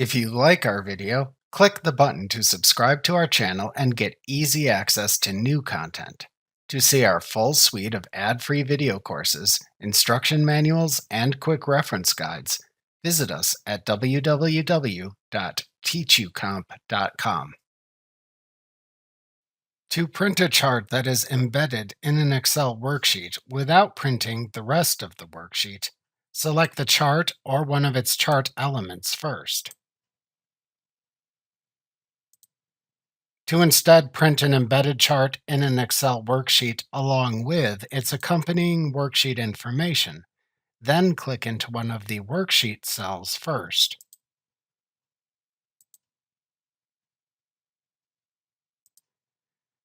If you like our video, click the button to subscribe to our channel and get easy access to new content. To see our full suite of ad-free video courses, instruction manuals, and quick reference guides, visit us at www.teachucomp.com. To print a chart that is embedded in an Excel worksheet without printing the rest of the worksheet, select the chart or one of its chart elements first. To instead print an embedded chart in an Excel worksheet along with its accompanying worksheet information, then click into one of the worksheet cells first.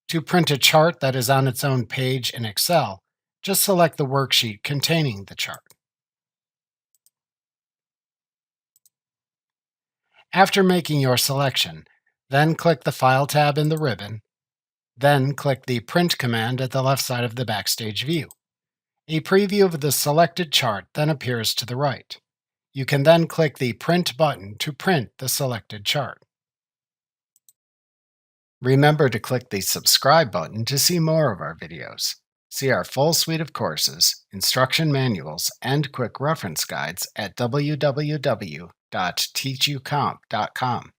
To print a chart that is on its own page in Excel, just select the worksheet containing the chart. After making your selection, then click the File tab in the ribbon, then click the Print command at the left side of the Backstage view. A preview of the selected chart then appears to the right. You can then click the Print button to print the selected chart. Remember to click the subscribe button to see more of our videos. See our full suite of courses, instruction manuals, and quick reference guides at www.teachucomp.com.